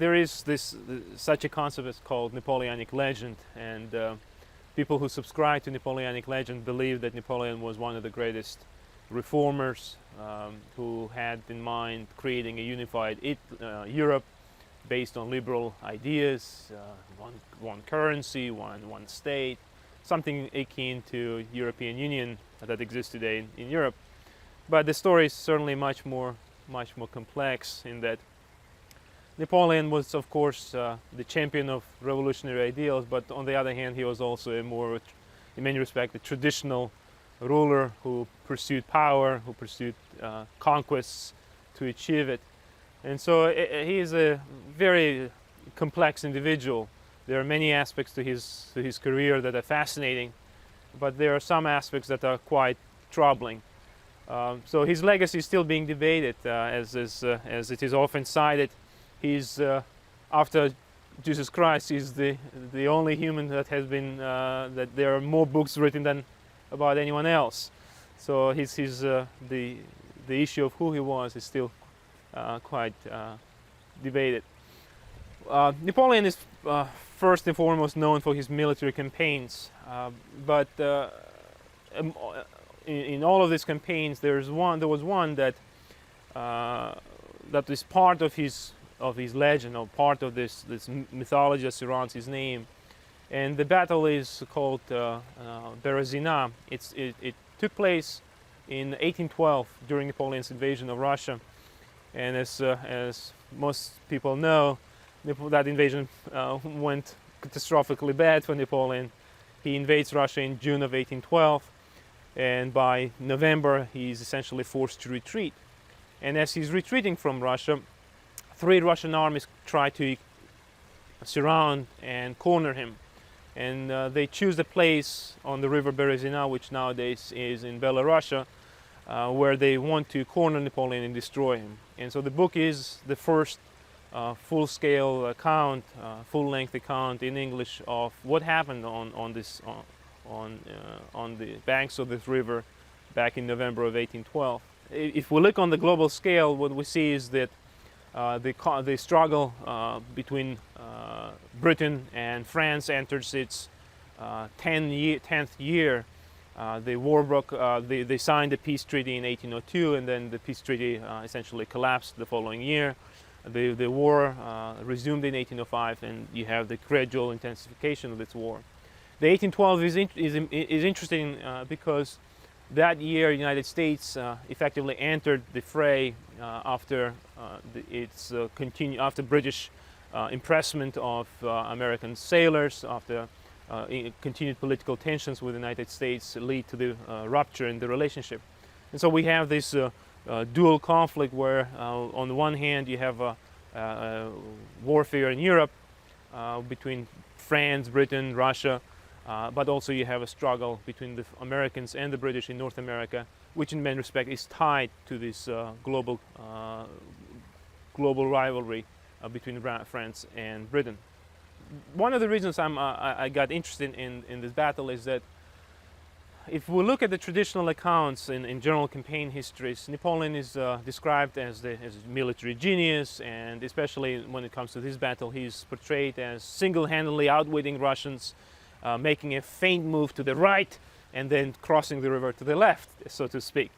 there is such a concept as called Napoleonic legend, and people who subscribe to Napoleonic legend believe that Napoleon was one of the greatest reformers who had in mind creating a unified Europe based on liberal ideas, one currency, one state, something akin to European Union that exists today in Europe. But the story is certainly much more complex in that Napoleon was, of course, the champion of revolutionary ideals, but on the other hand, he was also in many respects, a traditional ruler who pursued power, who pursued conquests to achieve it. And so he is a very complex individual. There are many aspects to his career that are fascinating, but there are some aspects that are quite troubling. So his legacy is still being debated, as it is often cited. He's after Jesus Christ, he's the only human that has been that there are more books written than about anyone else. So the issue of who he was is still quite debated. Napoleon is first and foremost known for his military campaigns, but in all of these campaigns, there was one that is part of his legend, or part of this mythology that surrounds his name. And the battle is called Berezina. It took place in 1812 during Napoleon's invasion of Russia. And as most people know, that invasion went catastrophically bad for Napoleon. He invades Russia in June of 1812, and by November he is essentially forced to retreat. And as he's retreating from Russia, 3 Russian armies try to surround and corner him. And they choose a place on the river Berezina, which nowadays is in Belarus, where they want to corner Napoleon and destroy him. And so the book is the first full-scale account, full-length account in English of what happened on the banks of this river back in November of 1812. If we look on the global scale, what we see is that the struggle between Britain and France enters its 10th year. The war broke. They signed the peace treaty in 1802, and then the peace treaty essentially collapsed the following year. The war resumed in 1805, and you have the gradual intensification of this war. The 1812 is interesting because that year, the United States effectively entered the fray after after British impressment of American sailors, after continued political tensions with the United States lead to the rupture in the relationship. And so we have this dual conflict where on the one hand you have warfare in Europe between France, Britain, Russia, but also you have a struggle between the Americans and the British in North America, which in many respects is tied to this global rivalry between France and Britain. One of the reasons I got interested in this battle is that if we look at the traditional accounts in general campaign histories, Napoleon is described as a military genius, and especially when it comes to this battle, he's portrayed as single-handedly outwitting Russians, making a feint move to the right and then crossing the river to the left, so to speak.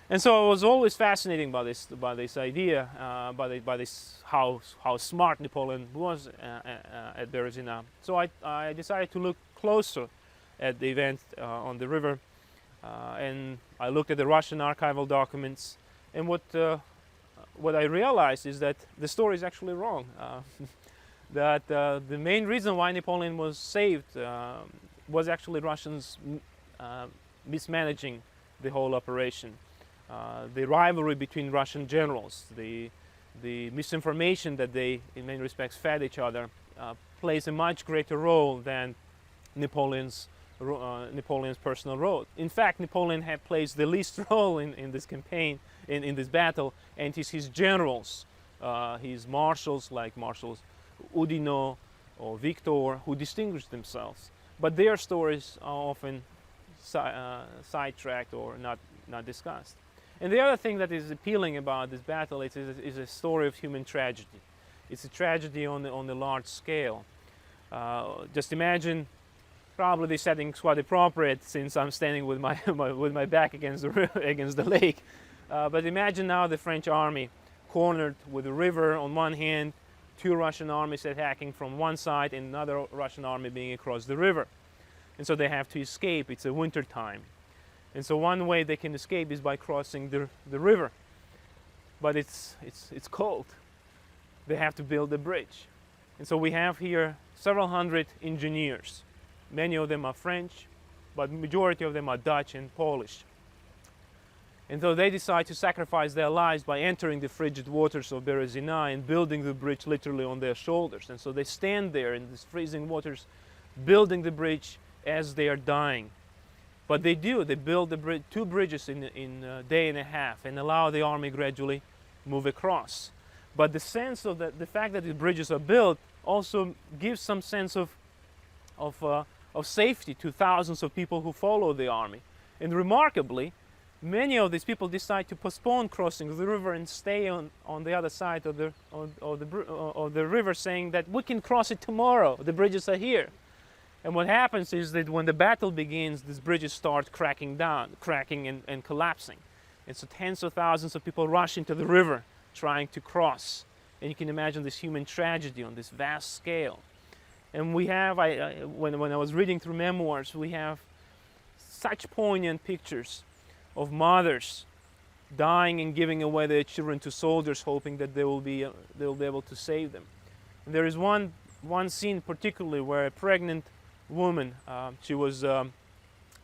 And so I was always fascinated by this idea, by this how smart Napoleon was at Berezina. So I decided to look closer at the event on the river, and I looked at the Russian archival documents, and what I realized is that the story is actually wrong. That the main reason why Napoleon was saved was actually Russians mismanaging the whole operation. The rivalry between Russian generals, the misinformation that they, in many respects, fed each other, plays a much greater role than Napoleon's personal role. In fact, Napoleon plays the least role in this campaign, in this battle, and it's his generals, his marshals like Marshals Oudinot or Victor, who distinguished themselves. But their stories are often sidetracked or not discussed. And the other thing that is appealing about this battle is a story of human tragedy. It's a tragedy on the large scale. Just imagine, probably the setting is quite appropriate since I'm standing with my, with my back against the lake. But imagine now the French army cornered with a river on one hand, two Russian armies attacking from one side, and another Russian army being across the river. And so they have to escape. It's a winter time. And so one way they can escape is by crossing the river. But it's cold. They have to build a bridge. And so we have here several hundred engineers. Many of them are French, but the majority of them are Dutch and Polish. And so they decide to sacrifice their lives by entering the frigid waters of Berezina and building the bridge literally on their shoulders. And so they stand there in these freezing waters, building the bridge as they are dying. But they build the two bridges in a day and a half and allow the army gradually move across. But the sense of the fact that the bridges are built also gives some sense of safety to thousands of people who follow the army. And remarkably, many of these people decide to postpone crossing the river and stay on the other side of the river, saying that we can cross it tomorrow. The bridges are here. And what happens is that when the battle begins, these bridges start cracking and collapsing. And so tens of thousands of people rush into the river trying to cross. And you can imagine this human tragedy on this vast scale. And we have, when I was reading through memoirs, we have such poignant pictures of mothers dying and giving away their children to soldiers, hoping that they will be able to save them. And there is one scene particularly where a pregnant woman, she was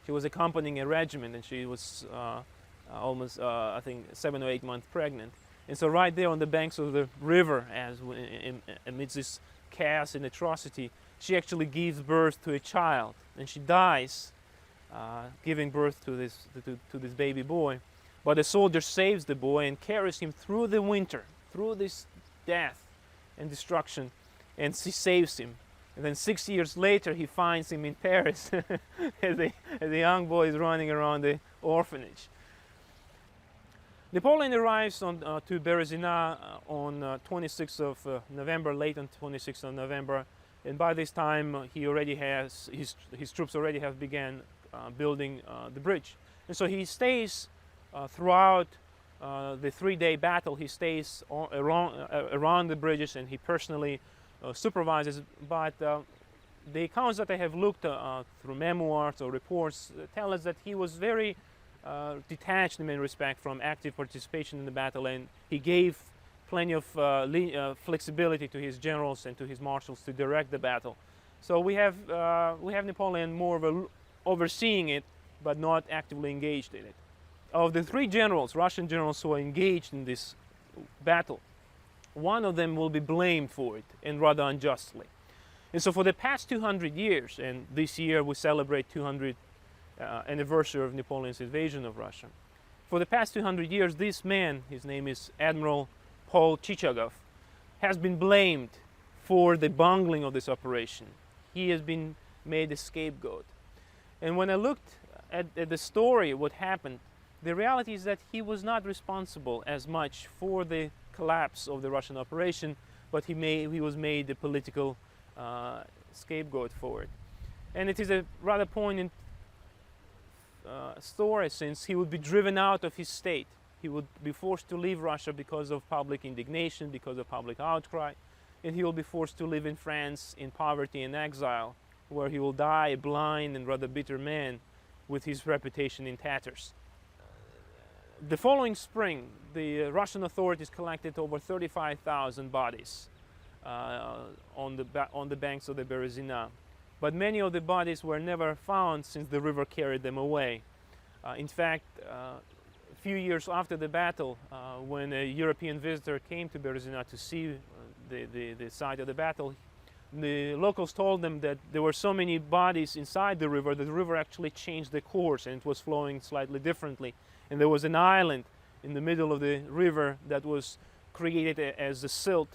accompanying a regiment, and she was almost I think 7 or 8 months pregnant. And so right there on the banks of the river, amidst this chaos and atrocity, she actually gives birth to a child, and she dies giving birth to this baby boy. But the soldier saves the boy and carries him through the winter, through this death and destruction, and she saves him. And then 6 years later, he finds him in Paris as the young boy is running around the orphanage. Napoleon arrives to Berezina on 26th of November, late on 26th of November, and by this time he already has his troops already have began building the bridge. And so he stays throughout the 3-day battle. He stays around the bridges, and he personally supervises. But the accounts that I have looked through memoirs or reports tell us that he was very detached in many respects from active participation in the battle, and he gave plenty of flexibility to his generals and to his marshals to direct the battle. So we have Napoleon more of overseeing it, but not actively engaged in it. Of the 3 generals, Russian generals who are engaged in this battle, one of them will be blamed for it, and rather unjustly. And so for the past 200 years, and this year we celebrate 200th anniversary of Napoleon's invasion of Russia. For the past 200 years, this man, his name is Admiral Paul Chichagov, has been blamed for the bungling of this operation. He has been made a scapegoat. And when I looked at the story, what happened, the reality is that he was not responsible as much for the collapse of the Russian operation, but he was made a political scapegoat for it. And it is a rather poignant story, since he would be driven out of his state. He would be forced to leave Russia because of public indignation, because of public outcry, and he will be forced to live in France in poverty and exile, where he will die a blind and rather bitter man with his reputation in tatters. The following spring, the Russian authorities collected over 35,000 bodies on the banks of the Berezina. But many of the bodies were never found, since the river carried them away. In fact, a few years after the battle, when a European visitor came to Berezina to see the site of the battle, the locals told them that there were so many bodies inside the river that the river actually changed the course, and it was flowing slightly differently. And there was an island in the middle of the river that was created as a silt,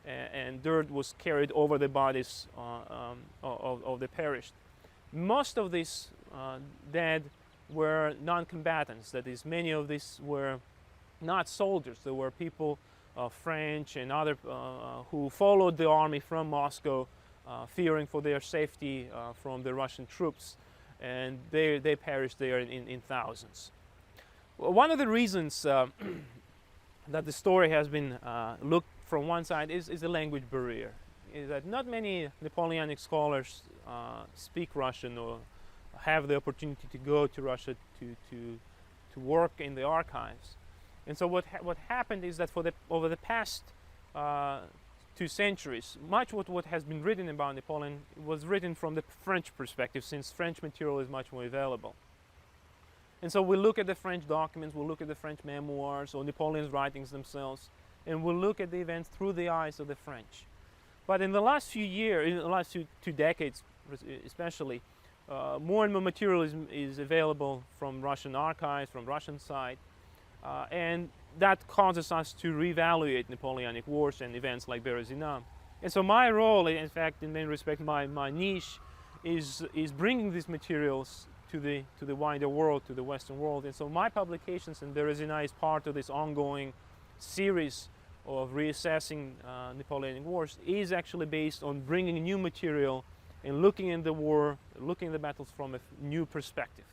and dirt was carried over the bodies of the perished. Most of these dead were non-combatants. That is, many of these were not soldiers. They were people French and other who followed the army from Moscow, fearing for their safety from the Russian troops, and they perished there in thousands. Well, one of the reasons that the story has been looked from one side is the language barrier. Is that not many Napoleonic scholars speak Russian or have the opportunity to go to Russia to work in the archives. And so what happened is that over the past 2 centuries, much what has been written about Napoleon was written from the French perspective, since French material is much more available. And so we look at the French documents, we'll look at the French memoirs or Napoleon's writings themselves, and we'll look at the events through the eyes of the French. But in the last few years, in the last two decades especially, more and more material is available from Russian archives, from Russian side, and that causes us to reevaluate Napoleonic wars and events like Berezina. And so my role, in fact, in many respects, my niche is bringing these materials to the wider world, to the Western world. And so my publications in Berezina is part of this ongoing series of reassessing Napoleonic wars, is actually based on bringing new material and looking at the war, looking at the battles from a new perspective.